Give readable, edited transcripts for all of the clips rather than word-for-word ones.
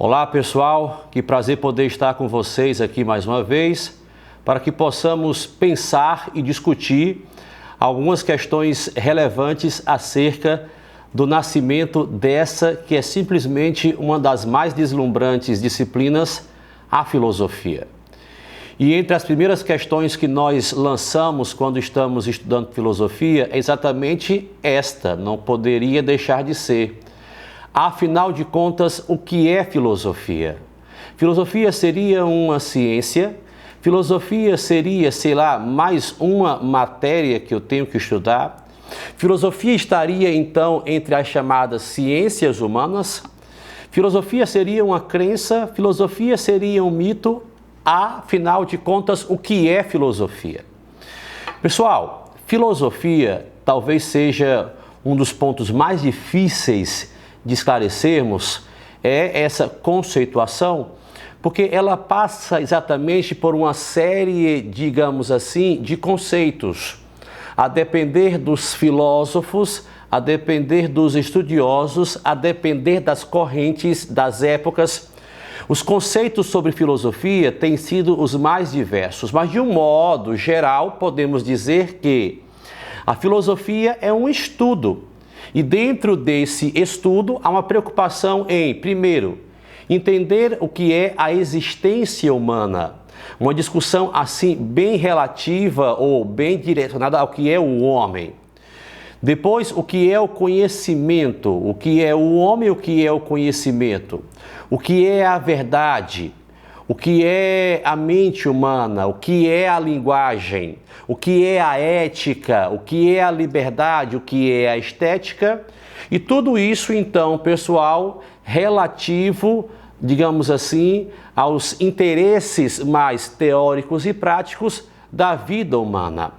Olá pessoal, que prazer poder estar com vocês aqui mais uma vez, para que possamos pensar e discutir algumas questões relevantes acerca do nascimento dessa que é simplesmente uma das mais deslumbrantes disciplinas, a filosofia. E entre as primeiras questões que nós lançamos quando estamos estudando filosofia é exatamente esta, não poderia deixar de ser. Afinal de contas, o que é filosofia? Filosofia seria uma ciência? Filosofia seria, sei lá, mais uma matéria que eu tenho que estudar? Filosofia estaria, então, entre as chamadas ciências humanas? Filosofia seria uma crença? Filosofia seria um mito? Afinal de contas, o que é filosofia? Pessoal, filosofia talvez seja um dos pontos mais difíceis de esclarecermos essa conceituação, porque ela passa exatamente por uma série, digamos assim, de conceitos, a depender dos filósofos, a depender dos estudiosos, a depender das correntes, das épocas. Os conceitos sobre filosofia têm sido os mais diversos, mas de um modo geral podemos dizer que a filosofia é um estudo. E dentro desse estudo há uma preocupação em, primeiro, entender o que é a existência humana. Uma discussão assim bem relativa ou bem direcionada ao que é o homem. Depois, o que é o conhecimento, o que é o homem, o que é o conhecimento, o que é a verdade, o que é a mente humana, o que é a linguagem, o que é a ética, o que é a liberdade, o que é a estética, e tudo isso, então, pessoal, relativo, digamos assim, aos interesses mais teóricos e práticos da vida humana.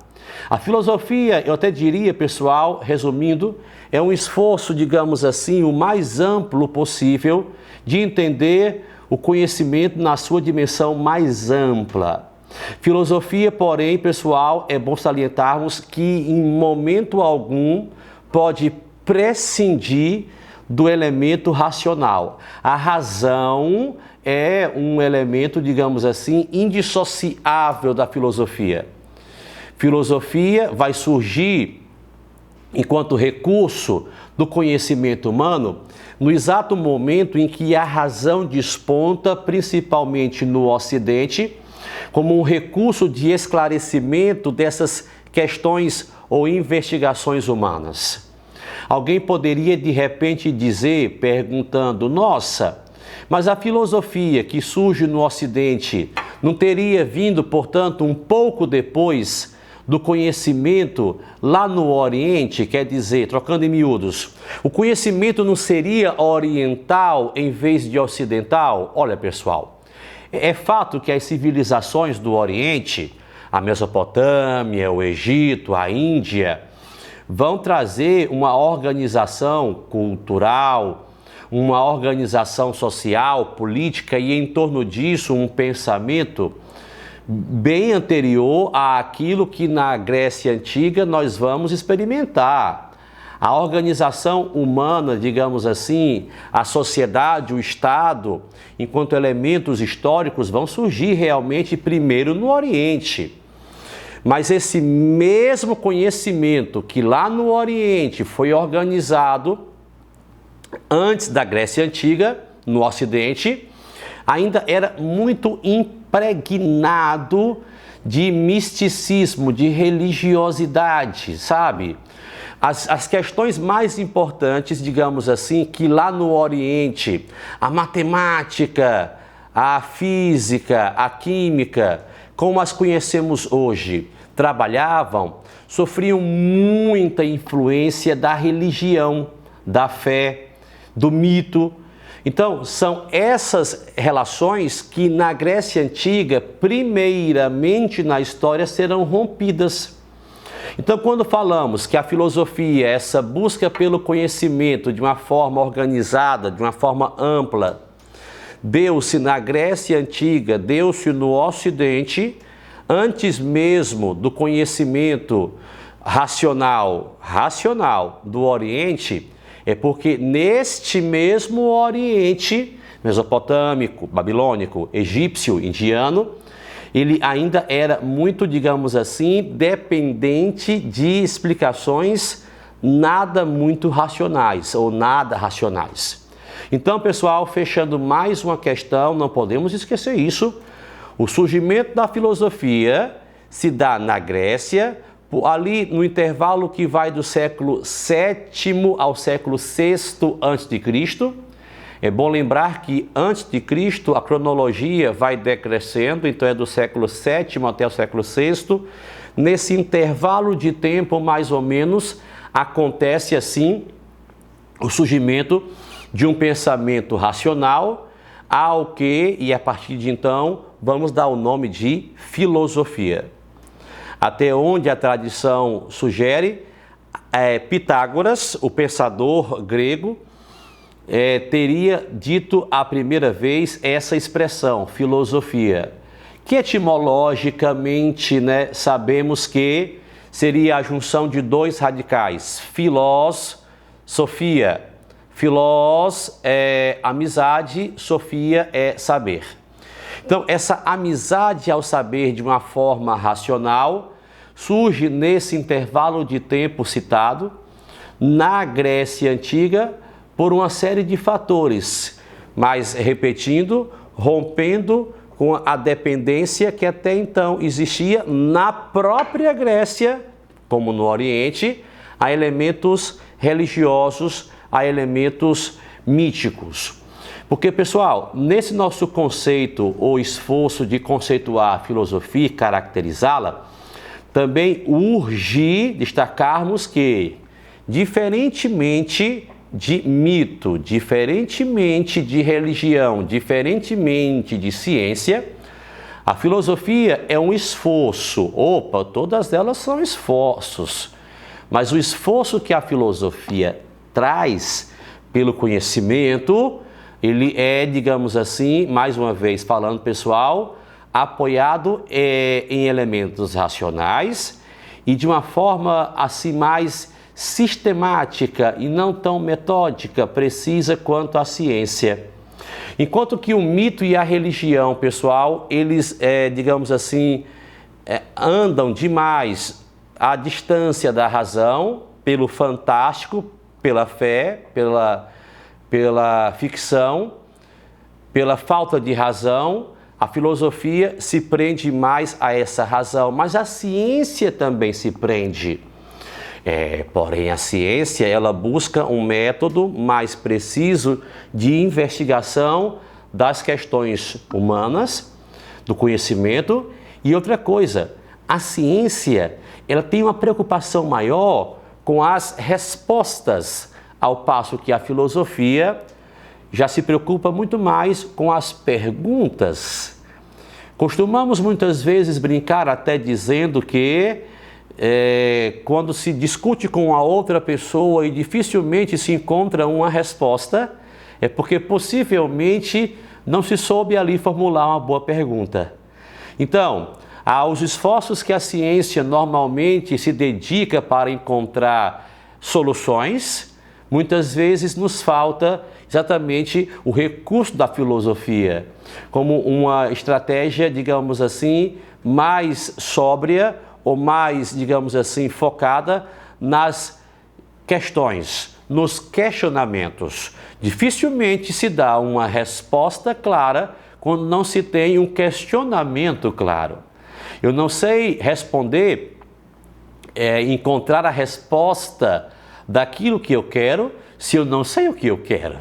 A filosofia, eu até diria, pessoal, resumindo, é um esforço, digamos assim, o mais amplo possível de entender o conhecimento na sua dimensão mais ampla. Filosofia, porém, pessoal, é bom salientarmos que em momento algum pode prescindir do elemento racional. A razão é um elemento, digamos assim, indissociável da filosofia. Filosofia vai surgir enquanto recurso do conhecimento humano no exato momento em que a razão desponta, principalmente no Ocidente, como um recurso de esclarecimento dessas questões ou investigações humanas. Alguém poderia de repente dizer, perguntando, nossa, mas a filosofia que surge no Ocidente não teria vindo, portanto, um pouco depois do conhecimento lá no Oriente? Quer dizer, trocando em miúdos, o conhecimento não seria oriental em vez de ocidental? Olha, pessoal, é fato que as civilizações do Oriente, a Mesopotâmia, o Egito, a Índia, vão trazer uma organização cultural, uma organização social, política e em torno disso um pensamento bem anterior àquilo que na Grécia Antiga nós vamos experimentar. A organização humana, digamos assim, a sociedade, o Estado, enquanto elementos históricos, vão surgir realmente primeiro no Oriente. Mas esse mesmo conhecimento que lá no Oriente foi organizado antes da Grécia Antiga, no Ocidente, ainda era muito impregnado de misticismo, de religiosidade, sabe? As questões mais importantes, digamos assim, que lá no Oriente, a matemática, a física, a química, como as conhecemos hoje, trabalhavam, sofriam muita influência da religião, da fé, do mito. Então, são essas relações que na Grécia Antiga, primeiramente na história, serão rompidas. Então, quando falamos que a filosofia, essa busca pelo conhecimento de uma forma organizada, de uma forma ampla, deu-se na Grécia Antiga, deu-se no Ocidente, antes mesmo do conhecimento racional do Oriente, é porque neste mesmo Oriente mesopotâmico, babilônico, egípcio, indiano, ele ainda era muito, digamos assim, dependente de explicações nada muito racionais ou nada racionais. Então, pessoal, fechando mais uma questão, não podemos esquecer isso. O surgimento da filosofia se dá na Grécia, ali no intervalo que vai do século VII ao século VI a.C. É bom lembrar que antes de Cristo a cronologia vai decrescendo, então é do século VII até o século VI. Nesse intervalo de tempo, mais ou menos, acontece assim o surgimento de um pensamento racional, ao que, e a partir de então, vamos dar o nome de filosofia. Até onde a tradição sugere, Pitágoras, o pensador grego, teria dito a primeira vez essa expressão, filosofia, que etimologicamente, sabemos que seria a junção de dois radicais, filós, sofia. Filós é amizade, sofia é saber. Então, essa amizade ao saber de uma forma racional surge nesse intervalo de tempo citado, na Grécia Antiga, por uma série de fatores, mas repetindo, rompendo com a dependência que até então existia na própria Grécia, como no Oriente, a elementos religiosos, a elementos míticos. Porque, pessoal, nesse nosso conceito ou esforço de conceituar a filosofia e caracterizá-la, também urge destacarmos que, diferentemente de mito, diferentemente de religião, diferentemente de ciência, a filosofia é um esforço. Todas elas são esforços. Mas o esforço que a filosofia traz pelo conhecimento, ele é, digamos assim, mais uma vez falando, pessoal, apoiado em elementos racionais e de uma forma assim mais sistemática e não tão metódica, precisa quanto a ciência. Enquanto que o mito e a religião, pessoal, eles, digamos assim, andam demais à distância da razão, pelo fantástico, pela fé, pela ficção, pela falta de razão. A filosofia se prende mais a essa razão, mas a ciência também se prende. Porém, a ciência, ela busca um método mais preciso de investigação das questões humanas, do conhecimento. E outra coisa, a ciência, ela tem uma preocupação maior com as respostas, ao passo que a filosofia já se preocupa muito mais com as perguntas. Costumamos muitas vezes brincar até dizendo que quando se discute com a outra pessoa e dificilmente se encontra uma resposta, é porque possivelmente não se soube ali formular uma boa pergunta. Então, aos esforços que a ciência normalmente se dedica para encontrar soluções, muitas vezes nos falta exatamente o recurso da filosofia, como uma estratégia, digamos assim, mais sóbria ou mais, digamos assim, focada nas questões, nos questionamentos. Dificilmente se dá uma resposta clara quando não se tem um questionamento claro. Eu não sei responder, encontrar a resposta daquilo que eu quero, se eu não sei o que eu quero,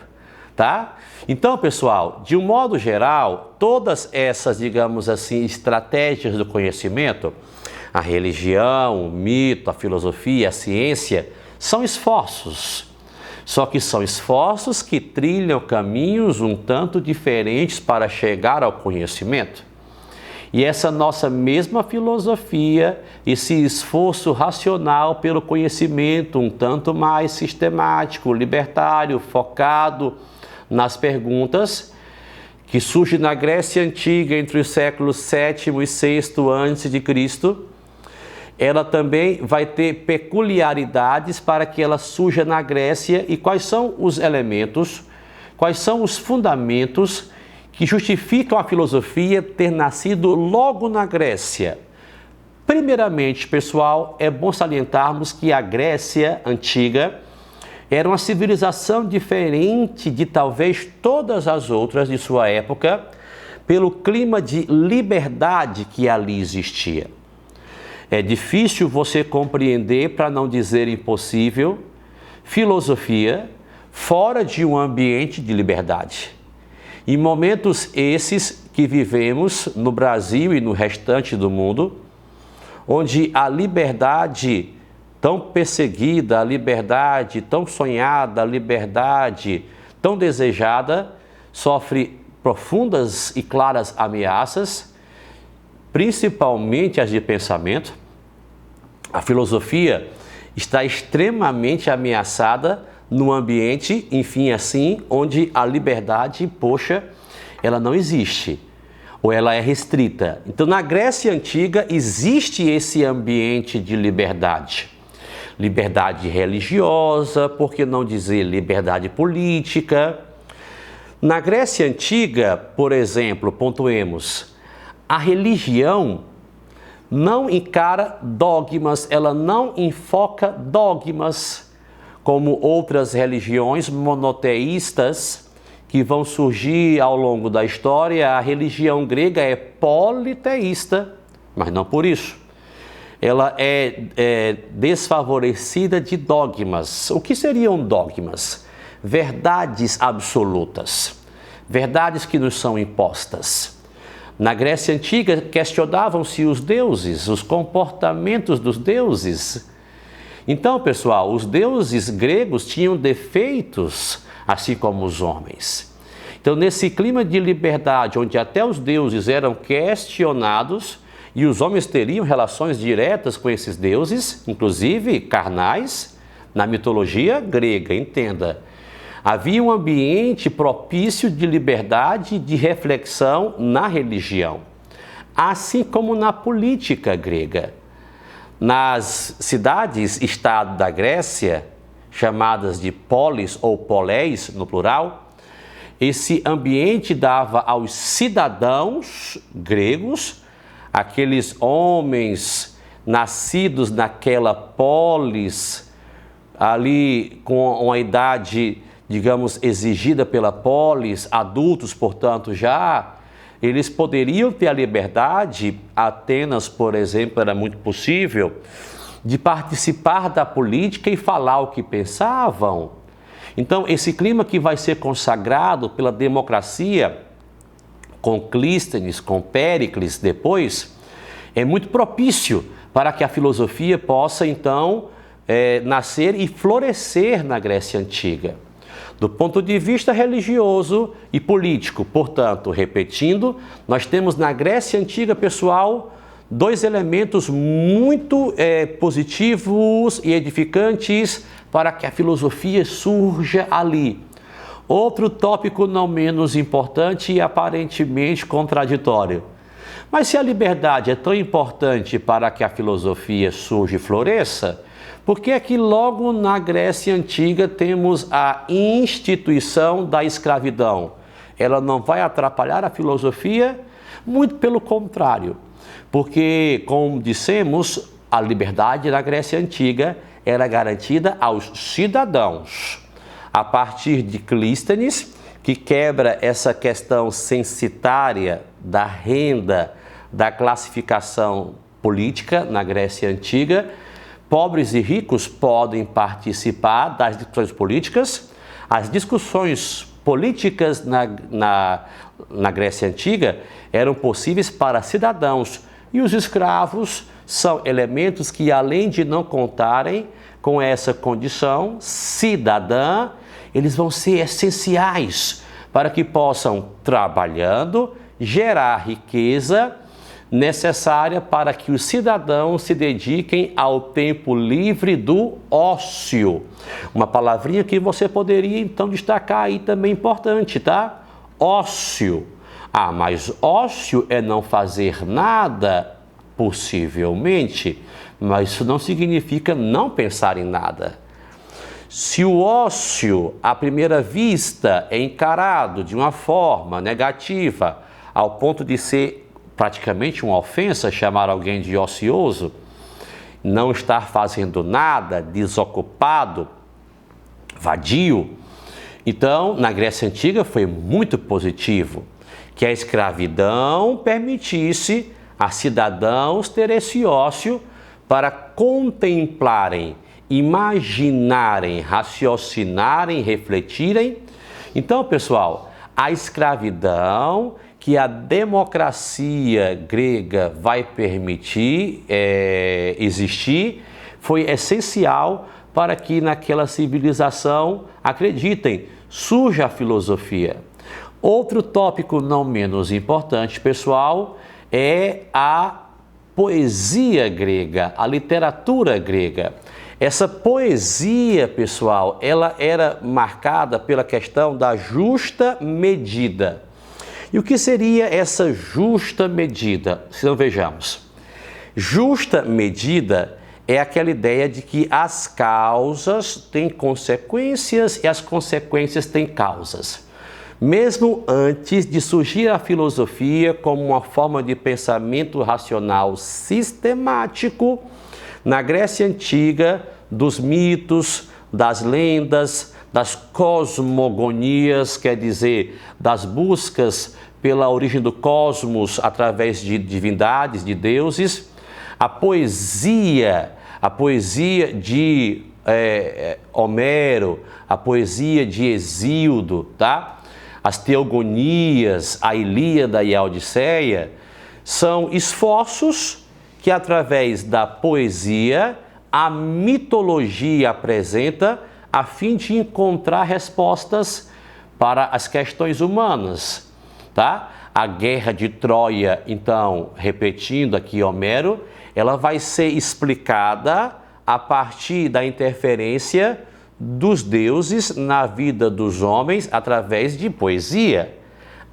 tá? Então, pessoal, de um modo geral, todas essas, digamos assim, estratégias do conhecimento, a religião, o mito, a filosofia, a ciência, são esforços. Só que são esforços que trilham caminhos um tanto diferentes para chegar ao conhecimento. E essa nossa mesma filosofia, esse esforço racional pelo conhecimento, um tanto mais sistemático, libertário, focado nas perguntas, que surge na Grécia Antiga entre os séculos VII e VI a.C., ela também vai ter peculiaridades para que ela surja na Grécia. E quais são os elementos, quais são os fundamentos que justificam a filosofia ter nascido logo na Grécia. Primeiramente, pessoal, é bom salientarmos que a Grécia Antiga era uma civilização diferente de talvez todas as outras de sua época, pelo clima de liberdade que ali existia. É difícil você compreender, para não dizer impossível, filosofia fora de um ambiente de liberdade. Em momentos esses que vivemos no Brasil e no restante do mundo, onde a liberdade tão perseguida, a liberdade tão sonhada, a liberdade tão desejada, sofre profundas e claras ameaças, principalmente as de pensamento. A filosofia está extremamente ameaçada no ambiente, enfim, assim, onde a liberdade, poxa, ela não existe, ou ela é restrita. Então, na Grécia Antiga, existe esse ambiente de liberdade. Liberdade religiosa, por que não dizer liberdade política? Na Grécia Antiga, por exemplo, pontuemos, a religião não encara dogmas, ela não enfoca dogmas, como outras religiões monoteístas que vão surgir ao longo da história. A religião grega é politeísta, mas não por isso. Ela é desfavorecida de dogmas. O que seriam dogmas? Verdades absolutas, verdades que nos são impostas. Na Grécia Antiga, questionavam-se os deuses, os comportamentos dos deuses. Então, pessoal, os deuses gregos tinham defeitos, assim como os homens. Então, nesse clima de liberdade, onde até os deuses eram questionados e os homens teriam relações diretas com esses deuses, inclusive carnais, na mitologia grega, entenda. Havia um ambiente propício de liberdade e de reflexão na religião, assim como na política grega. Nas cidades-estado da Grécia, chamadas de polis ou poleis no plural, esse ambiente dava aos cidadãos gregos, aqueles homens nascidos naquela polis, ali com uma idade, digamos, exigida pela polis, adultos, portanto, já, eles poderiam ter a liberdade, Atenas, por exemplo, era muito possível, de participar da política e falar o que pensavam. Então, esse clima que vai ser consagrado pela democracia, com Clístenes, com Péricles depois, é muito propício para que a filosofia possa, então, nascer e florescer na Grécia Antiga. Do ponto de vista religioso e político, portanto, repetindo, nós temos na Grécia Antiga, pessoal, dois elementos muito positivos e edificantes para que a filosofia surja ali. Outro tópico não menos importante e aparentemente contraditório. Mas se a liberdade é tão importante para que a filosofia surja e floresça, por que é que logo na Grécia Antiga temos a instituição da escravidão? Ela não vai atrapalhar a filosofia? Muito pelo contrário, porque, como dissemos, a liberdade na Grécia Antiga era garantida aos cidadãos. A partir de Clístenes, que quebra essa questão censitária da renda, da classificação política na Grécia Antiga, pobres e ricos podem participar das discussões políticas. As discussões políticas na Grécia Antiga eram possíveis para cidadãos e os escravos são elementos que, além de não contarem com essa condição cidadã, eles vão ser essenciais para que possam, trabalhando, gerar riqueza necessária para que os cidadãos se dediquem ao tempo livre do ócio. Uma palavrinha que você poderia então destacar aí também importante, tá? Ócio. Ah, mas ócio é não fazer nada, possivelmente, mas isso não significa não pensar em nada. Se o ócio, à primeira vista, é encarado de uma forma negativa, ao ponto de ser praticamente uma ofensa chamar alguém de ocioso, não estar fazendo nada, desocupado, vadio, então, na Grécia Antiga foi muito positivo que a escravidão permitisse a cidadãos ter esse ócio para contemplarem, imaginarem, raciocinarem, refletirem. Então, pessoal, a escravidão que a democracia grega vai permitir existir foi essencial para que naquela civilização, acreditem, surja a filosofia. Outro tópico não menos importante, pessoal, é a poesia grega, a literatura grega. Essa poesia, pessoal, ela era marcada pela questão da justa medida. E o que seria essa justa medida? Então vejamos. Justa medida é aquela ideia de que as causas têm consequências e as consequências têm causas. Mesmo antes de surgir a filosofia como uma forma de pensamento racional sistemático, na Grécia Antiga, dos mitos, das lendas, das cosmogonias, quer dizer, das buscas pela origem do cosmos através de divindades, de deuses, a poesia de Homero, a poesia de Hesíodo, tá? As teogonias, a Ilíada e a Odisseia, são esforços que, através da poesia, a mitologia apresenta a fim de encontrar respostas para as questões humanas, tá? A guerra de Troia, então, repetindo aqui Homero, ela vai ser explicada a partir da interferência dos deuses na vida dos homens através de poesia.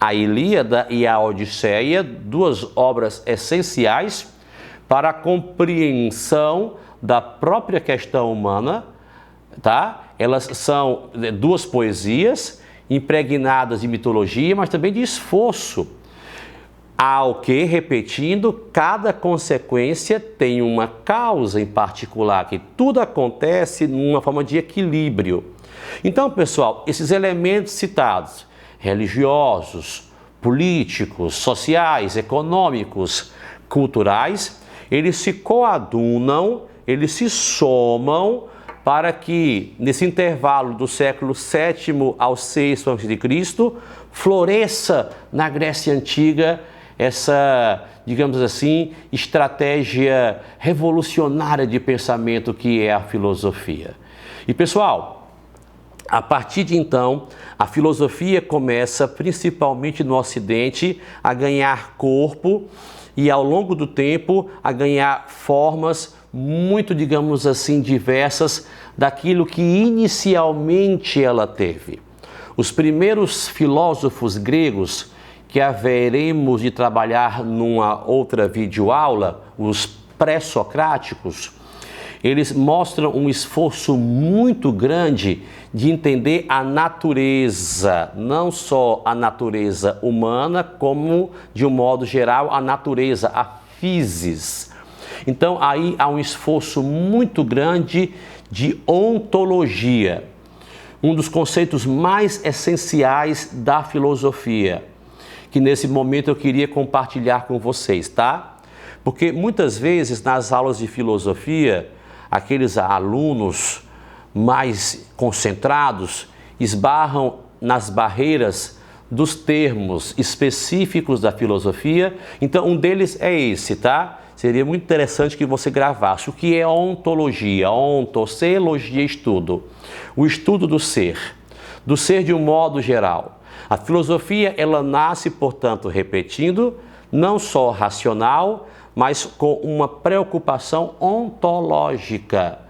A Ilíada e a Odisseia, duas obras essenciais para a compreensão da própria questão humana, tá? Elas são duas poesias impregnadas de mitologia, mas também de esforço. Ao que, repetindo, cada consequência tem uma causa em particular, que tudo acontece numa forma de equilíbrio. Então, pessoal, esses elementos citados, religiosos, políticos, sociais, econômicos, culturais, eles se coadunam, eles se somam para que, nesse intervalo do século VII ao VI a.C., floresça na Grécia Antiga essa, digamos assim, estratégia revolucionária de pensamento que é a filosofia. E, pessoal, a partir de então, a filosofia começa, principalmente no Ocidente, a ganhar corpo e, ao longo do tempo, a ganhar formas muito, digamos assim, diversas daquilo que inicialmente ela teve. Os primeiros filósofos gregos, que haveremos de trabalhar numa outra videoaula, os pré-socráticos, eles mostram um esforço muito grande de entender a natureza, não só a natureza humana, como, de um modo geral, a natureza, a physis. Então, aí há um esforço muito grande de ontologia, um dos conceitos mais essenciais da filosofia, que nesse momento eu queria compartilhar com vocês, tá? Porque muitas vezes nas aulas de filosofia, aqueles alunos mais concentrados esbarram nas barreiras dos termos específicos da filosofia. Então, um deles é esse, tá? Seria muito interessante que você gravasse. O que é ontologia? Ontologia, estudo. O estudo do ser de um modo geral. A filosofia, ela nasce, portanto, repetindo, não só racional, mas com uma preocupação ontológica.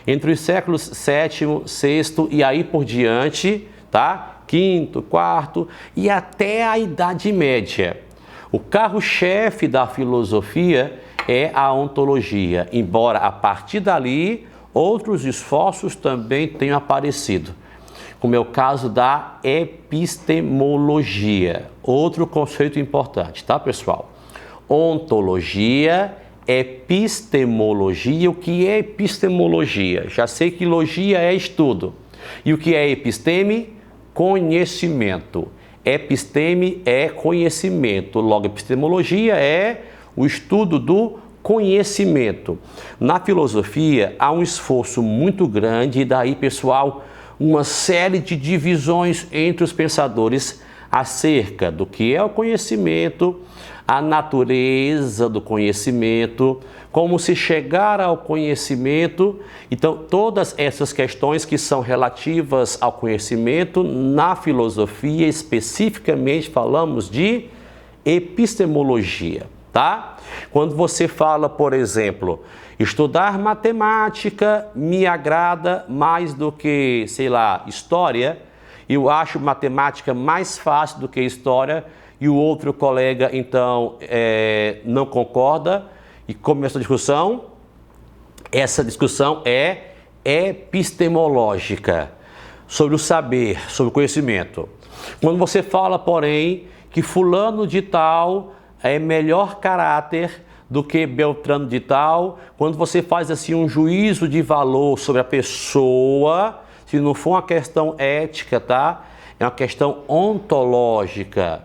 Entre os séculos VII, VI e aí por diante, tá? Quinto, quarto e até a Idade Média. O carro-chefe da filosofia é a ontologia, embora a partir dali outros esforços também têm aparecido, como é o caso da epistemologia, outro conceito importante, tá, pessoal? Ontologia, epistemologia. O que é epistemologia? Já sei que logia é estudo. E o que é episteme? Conhecimento. Episteme é conhecimento, logo epistemologia é o estudo do conhecimento. Na filosofia há um esforço muito grande e daí, pessoal, uma série de divisões entre os pensadores acerca do que é o conhecimento, a natureza do conhecimento, como se chegar ao conhecimento. Então, todas essas questões que são relativas ao conhecimento, na filosofia especificamente falamos de epistemologia, tá? Quando você fala, por exemplo, estudar matemática me agrada mais do que, sei lá, história, eu acho matemática mais fácil do que história, e o outro colega, então, não concorda, e começa a discussão. Essa discussão é epistemológica, sobre o saber, sobre o conhecimento. Quando você fala, porém, que fulano de tal é melhor caráter do que Beltrano de tal, quando você faz assim um juízo de valor sobre a pessoa, se não for uma questão ética, tá? É uma questão ontológica.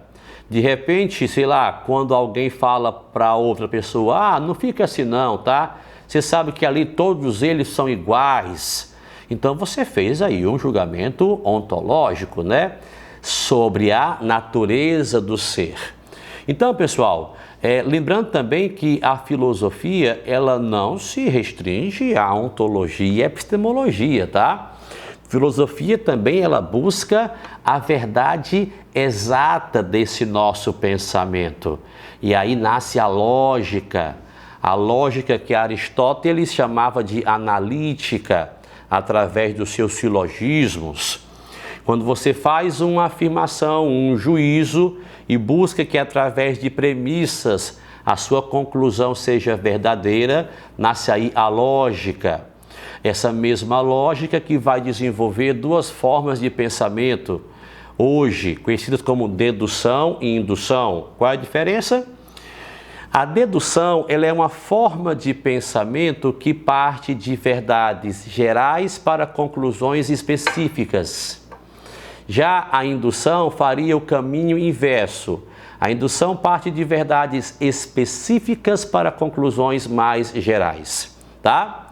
De repente, sei lá, quando alguém fala para outra pessoa, não fica assim não, tá? Você sabe que ali todos eles são iguais. Então você fez aí um julgamento ontológico, né? Sobre a natureza do ser. Então, pessoal, lembrando também que a filosofia, ela não se restringe à ontologia e epistemologia, tá? Filosofia também, ela busca a verdade exata desse nosso pensamento. E aí nasce a lógica que Aristóteles chamava de analítica, através dos seus silogismos. Quando você faz uma afirmação, um juízo, e busca que através de premissas a sua conclusão seja verdadeira, nasce aí a lógica. Essa mesma lógica que vai desenvolver duas formas de pensamento, hoje conhecidas como dedução e indução. Qual é a diferença? A dedução, ela é uma forma de pensamento que parte de verdades gerais para conclusões específicas. Já a indução faria o caminho inverso. A indução parte de verdades específicas para conclusões mais gerais, tá?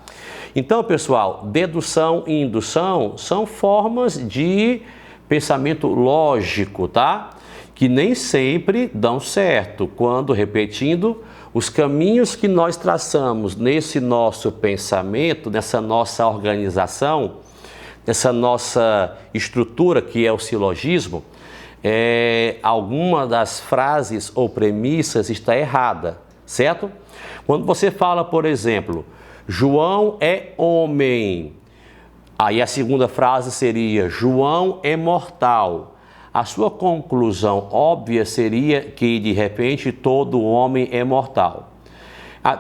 Então, pessoal, dedução e indução são formas de pensamento lógico, tá? Que nem sempre dão certo quando, repetindo, os caminhos que nós traçamos nesse nosso pensamento, nessa nossa organização, nessa nossa estrutura que é o silogismo, alguma das frases ou premissas está errada, certo? Quando você fala, por exemplo, João é homem, aí a segunda frase seria João é mortal. A sua conclusão óbvia seria que, de repente, todo homem é mortal.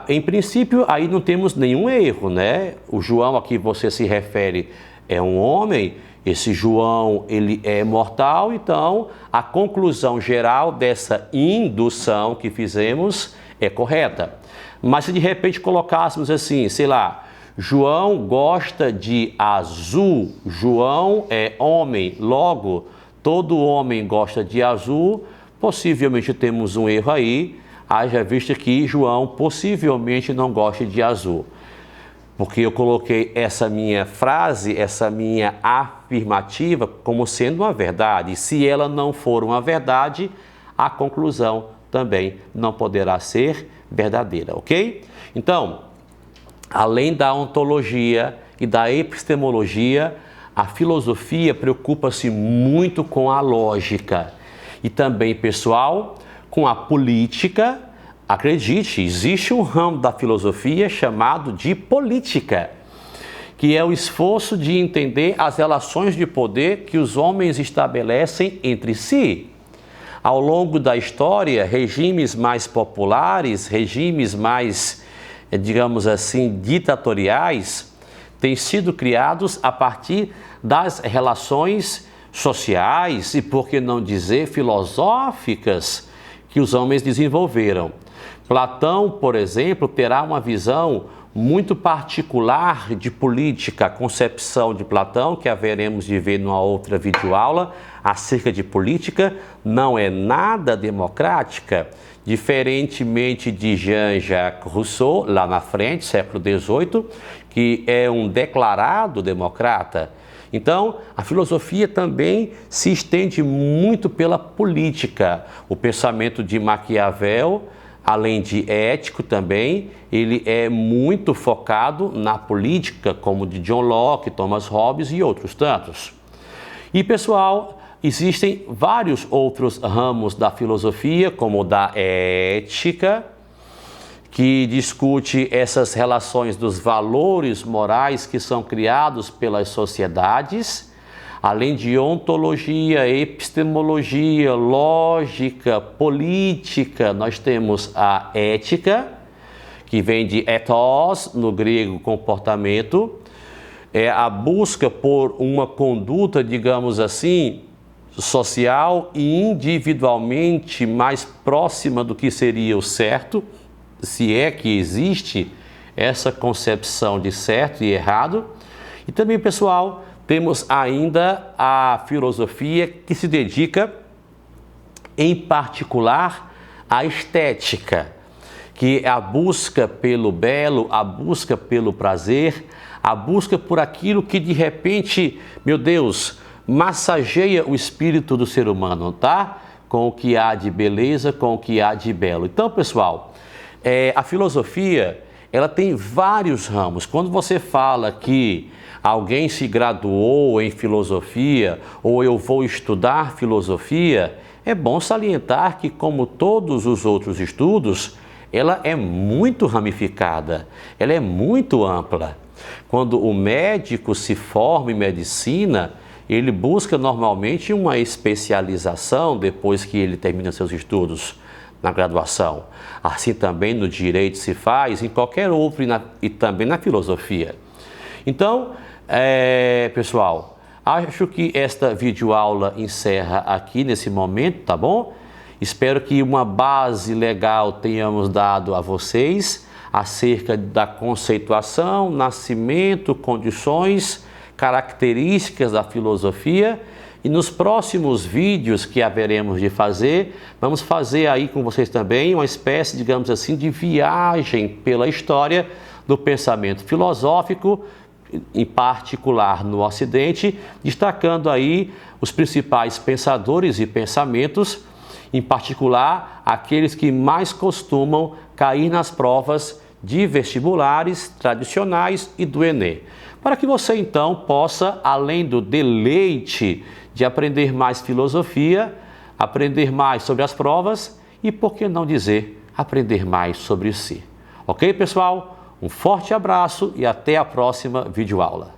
Em princípio, aí não temos nenhum erro, né? O João a que você se refere é um homem, esse João ele é mortal, então a conclusão geral dessa indução que fizemos é correta. Mas se de repente colocássemos assim, sei lá, João gosta de azul, João é homem, logo todo homem gosta de azul, possivelmente temos um erro aí, haja visto que João possivelmente não gosta de azul. Porque eu coloquei essa minha frase, essa minha afirmativa como sendo uma verdade. Se ela não for uma verdade, a conclusão também não poderá ser verdadeira, ok? Então, além da ontologia e da epistemologia, a filosofia preocupa-se muito com a lógica e também, pessoal, com a política. Acredite, existe um ramo da filosofia chamado de política, que é o esforço de entender as relações de poder que os homens estabelecem entre si. Ao longo da história, regimes mais populares, regimes mais, digamos assim, ditatoriais, têm sido criados a partir das relações sociais e, por que não dizer, filosóficas que os homens desenvolveram. Platão, por exemplo, terá uma visão muito particular de política. A concepção de Platão, que haveremos de ver numa outra videoaula acerca de política, não é nada democrática, diferentemente de Jean-Jacques Rousseau, lá na frente, século XVIII, que é um declarado democrata. Então, a filosofia também se estende muito pela política. O pensamento de Maquiavel, além de ético também, ele é muito focado na política, como de John Locke, Thomas Hobbes e outros tantos. E, pessoal, existem vários outros ramos da filosofia, como o da ética, que discute essas relações dos valores morais que são criados pelas sociedades, além de ontologia, epistemologia, lógica, política. Nós temos a ética, que vem de ethos, no grego comportamento, é a busca por uma conduta, digamos assim, social e individualmente mais próxima do que seria o certo, se é que existe essa concepção de certo e errado. E também, pessoal, temos ainda a filosofia que se dedica, em particular, à estética, que é a busca pelo belo, a busca pelo prazer, a busca por aquilo que de repente, meu Deus, massageia o espírito do ser humano, tá? Com o que há de beleza, com o que há de belo. Então, pessoal, a filosofia, ela tem vários ramos. Quando você fala que alguém se graduou em filosofia ou eu vou estudar filosofia, é bom salientar que, como todos os outros estudos, ela é muito ramificada, ela é muito ampla. Quando o médico se forma em medicina, ele busca normalmente uma especialização depois que ele termina seus estudos na graduação. Assim também no direito se faz, em qualquer outro e também na filosofia. Então, pessoal, acho que esta videoaula encerra aqui nesse momento, tá bom? Espero que uma base legal tenhamos dado a vocês acerca da conceituação, nascimento, condições, características da filosofia. E nos próximos vídeos que haveremos de fazer, vamos fazer aí com vocês também uma espécie, digamos assim, de viagem pela história do pensamento filosófico, em particular no Ocidente, destacando aí os principais pensadores e pensamentos, em particular aqueles que mais costumam cair nas provas de vestibulares tradicionais e do Enem. Para que você então possa, além do deleite de aprender mais filosofia, aprender mais sobre as provas e, por que não dizer, aprender mais sobre si. Ok, pessoal? Um forte abraço e até a próxima videoaula.